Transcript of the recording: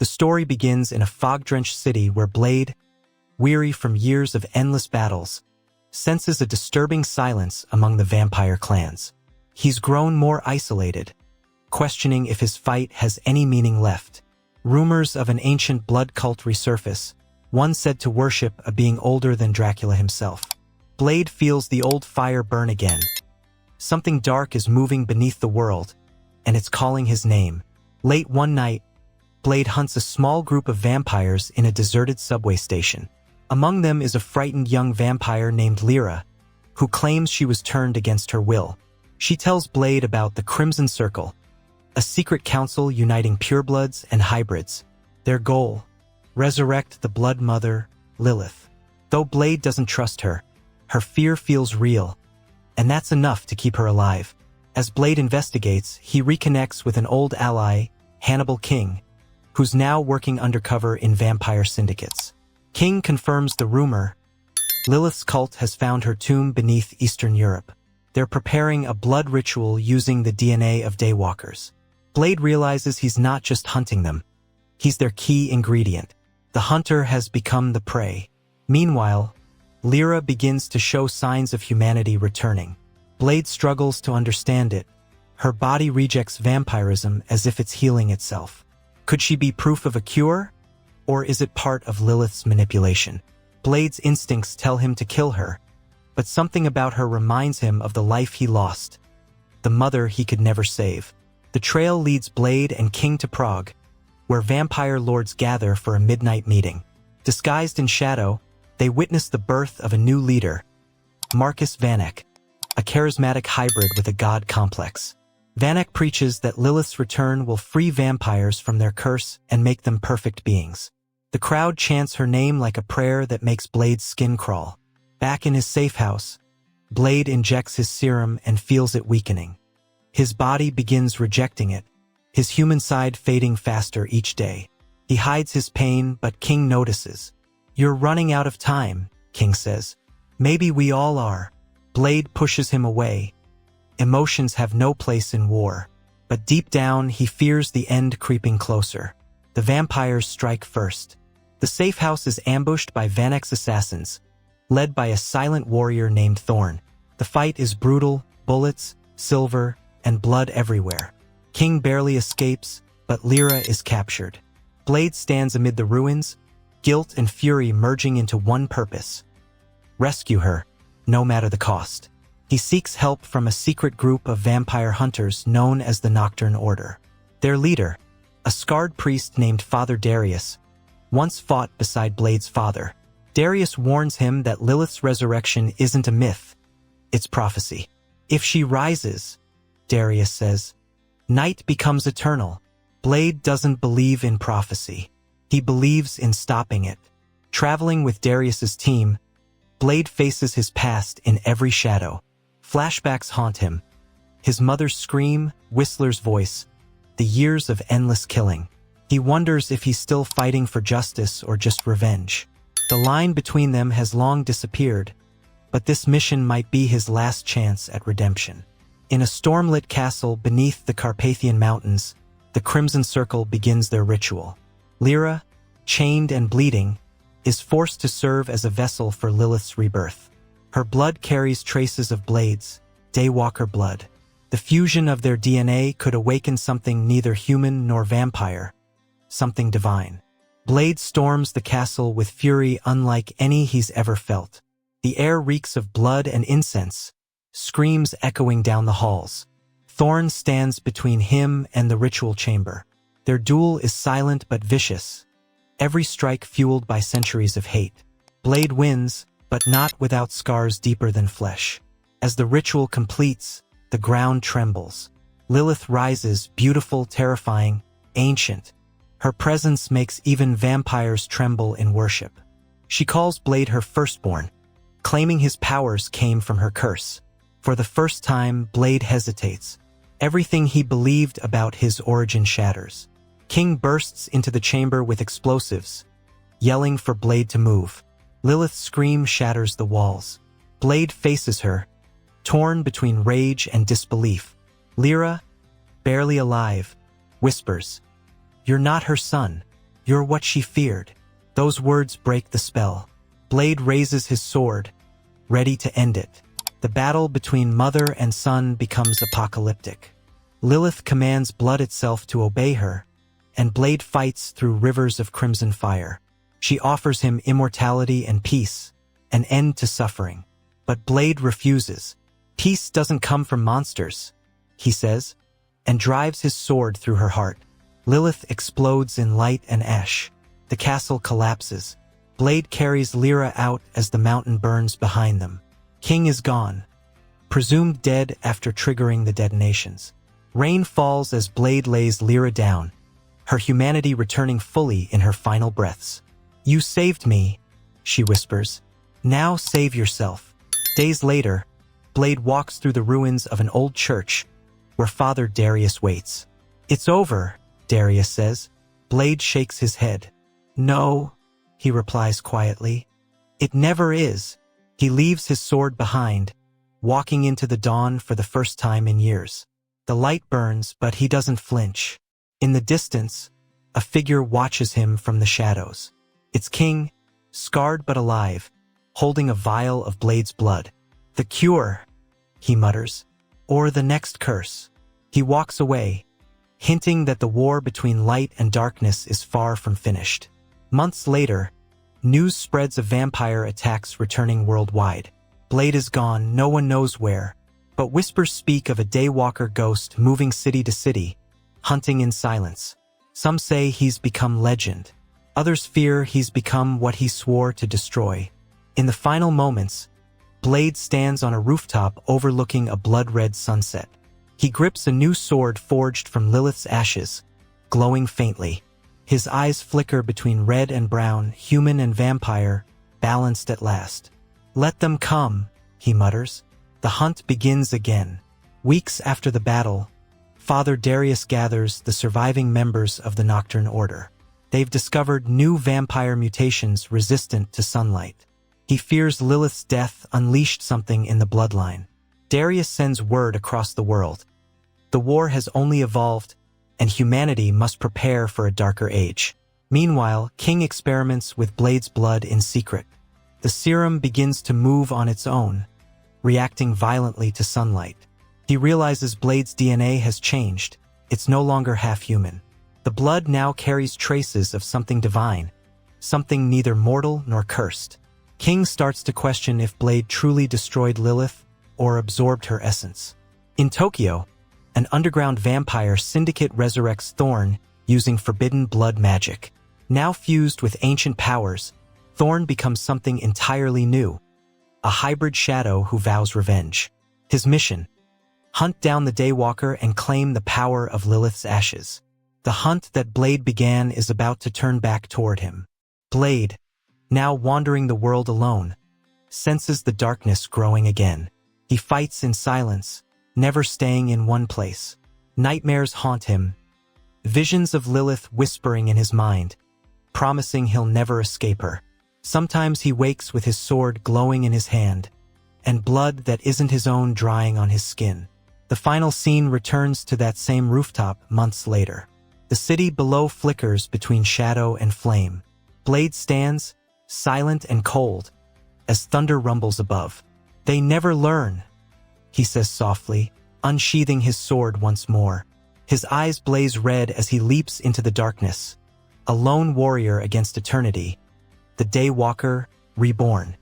The story begins in a fog-drenched city where Blade, weary from years of endless battles, senses a disturbing silence among the vampire clans. He's grown more isolated, questioning if his fight has any meaning left. Rumors of an ancient blood cult resurface, one said to worship a being older than Dracula himself. Blade feels the old fire burn again. Something dark is moving beneath the world, and it's calling his name. Late one night, Blade hunts a small group of vampires in a deserted subway station. Among them is a frightened young vampire named Lira, who claims she was turned against her will. She tells Blade about the Crimson Circle, a secret council uniting purebloods and hybrids. Their goal: resurrect the Blood Mother, Lilith. Though Blade doesn't trust her, her fear feels real, and that's enough to keep her alive. As Blade investigates, he reconnects with an old ally, Hannibal King, who's now working undercover in vampire syndicates. King confirms the rumor: Lilith's cult has found her tomb beneath Eastern Europe. They're preparing a blood ritual using the DNA of Daywalkers. Blade realizes he's not just hunting them. He's their key ingredient. The hunter has become the prey. Meanwhile, Lira begins to show signs of humanity returning. Blade struggles to understand it. Her body rejects vampirism as if it's healing itself. Could she be proof of a cure? Or is it part of Lilith's manipulation? Blade's instincts tell him to kill her, but something about her reminds him of the life he lost, the mother he could never save. The trail leads Blade and King to Prague, where vampire lords gather for a midnight meeting. Disguised in shadow, they witness the birth of a new leader, Marcus Vanek, a charismatic hybrid with a god complex. Vanek preaches that Lilith's return will free vampires from their curse and make them perfect beings. The crowd chants her name like a prayer that makes Blade's skin crawl. Back in his safe house, Blade injects his serum and feels it weakening. His body begins rejecting it, his human side fading faster each day. He hides his pain, but King notices. "You're running out of time," King says. "Maybe we all are." Blade pushes him away. Emotions have no place in war, but deep down he fears the end creeping closer. The vampires strike first. The safe house is ambushed by Vanek's assassins, led by a silent warrior named Thorn. The fight is brutal, bullets, silver, and blood everywhere. King barely escapes, but Lira is captured. Blade stands amid the ruins, guilt and fury merging into one purpose: rescue her, no matter the cost. He seeks help from a secret group of vampire hunters known as the Nocturne Order. Their leader, a scarred priest named Father Darius, once fought beside Blade's father. Darius warns him that Lilith's resurrection isn't a myth, it's prophecy. If she rises, Darius says, night becomes eternal. Blade doesn't believe in prophecy. He believes in stopping it. Traveling with Darius's team, Blade faces his past in every shadow. Flashbacks haunt him. His mother's scream, Whistler's voice, the years of endless killing. He wonders if he's still fighting for justice or just revenge. The line between them has long disappeared, but this mission might be his last chance at redemption. In a stormlit castle beneath the Carpathian Mountains, the Crimson Circle begins their ritual. Lira, chained and bleeding, is forced to serve as a vessel for Lilith's rebirth. Her blood carries traces of Blade's, Daywalker blood. The fusion of their DNA could awaken something neither human nor vampire, something divine. Blade storms the castle with fury unlike any he's ever felt. The air reeks of blood and incense, screams echoing down the halls. Thorn stands between him and the ritual chamber. Their duel is silent but vicious, every strike fueled by centuries of hate. Blade wins, but not without scars deeper than flesh. As the ritual completes, the ground trembles. Lilith rises, beautiful, terrifying, ancient. Her presence makes even vampires tremble in worship. She calls Blade her firstborn, claiming his powers came from her curse. For the first time, Blade hesitates. Everything he believed about his origin shatters. King bursts into the chamber with explosives, yelling for Blade to move. Lilith's scream shatters the walls. Blade faces her, torn between rage and disbelief. Lira, barely alive, whispers, "You're not her son." You're what she feared. Those words break the spell. Blade raises his sword, ready to end it. The battle between mother and son becomes apocalyptic. Lilith commands blood itself to obey her, and Blade fights through rivers of crimson fire. She offers him immortality and peace, an end to suffering. But Blade refuses. Peace doesn't come from monsters, he says, and drives his sword through her heart. Lilith explodes in light and ash. The castle collapses. Blade carries Lira out as the mountain burns behind them. King is gone, presumed dead after triggering the detonations. Rain falls as Blade lays Lira down, her humanity returning fully in her final breaths. "You saved me," she whispers. "Now save yourself." Days later, Blade walks through the ruins of an old church where Father Darius waits. "It's over," Darius says. Blade shakes his head. "No," he replies quietly. "It never is." He leaves his sword behind, walking into the dawn for the first time in years. The light burns, but he doesn't flinch. In the distance, a figure watches him from the shadows. It's King, scarred but alive, holding a vial of Blade's blood. "The cure," he mutters, "or the next curse." He walks away, hinting that the war between light and darkness is far from finished. Months later, news spreads of vampire attacks returning worldwide. Blade is gone, no one knows where, but whispers speak of a Daywalker ghost moving city to city, hunting in silence. Some say he's become legend. Others fear he's become what he swore to destroy. In the final moments, Blade stands on a rooftop overlooking a blood-red sunset. He grips a new sword forged from Lilith's ashes, glowing faintly. His eyes flicker between red and brown, human and vampire, balanced at last. "Let them come," he mutters. The hunt begins again. Weeks after the battle, Father Darius gathers the surviving members of the Nocturne Order. They've discovered new vampire mutations resistant to sunlight. He fears Lilith's death unleashed something in the bloodline. Darius sends word across the world. The war has only evolved, and humanity must prepare for a darker age. Meanwhile, King experiments with Blade's blood in secret. The serum begins to move on its own, reacting violently to sunlight. He realizes Blade's DNA has changed. It's no longer half-human. The blood now carries traces of something divine, something neither mortal nor cursed. King starts to question if Blade truly destroyed Lilith or absorbed her essence. In Tokyo, an underground vampire syndicate resurrects Thorn using forbidden blood magic. Now fused with ancient powers, Thorn becomes something entirely new, a hybrid shadow who vows revenge. His mission: hunt down the Daywalker and claim the power of Lilith's ashes. The hunt that Blade began is about to turn back toward him. Blade, now wandering the world alone, senses the darkness growing again. He fights in silence, never staying in one place. Nightmares haunt him, visions of Lilith whispering in his mind, promising he'll never escape her. Sometimes he wakes with his sword glowing in his hand, and blood that isn't his own drying on his skin. The final scene returns to that same rooftop months later. The city below flickers between shadow and flame. Blade stands, silent and cold, as thunder rumbles above. "They never learn," he says softly, unsheathing his sword once more. His eyes blaze red as he leaps into the darkness, a lone warrior against eternity, the Daywalker, reborn.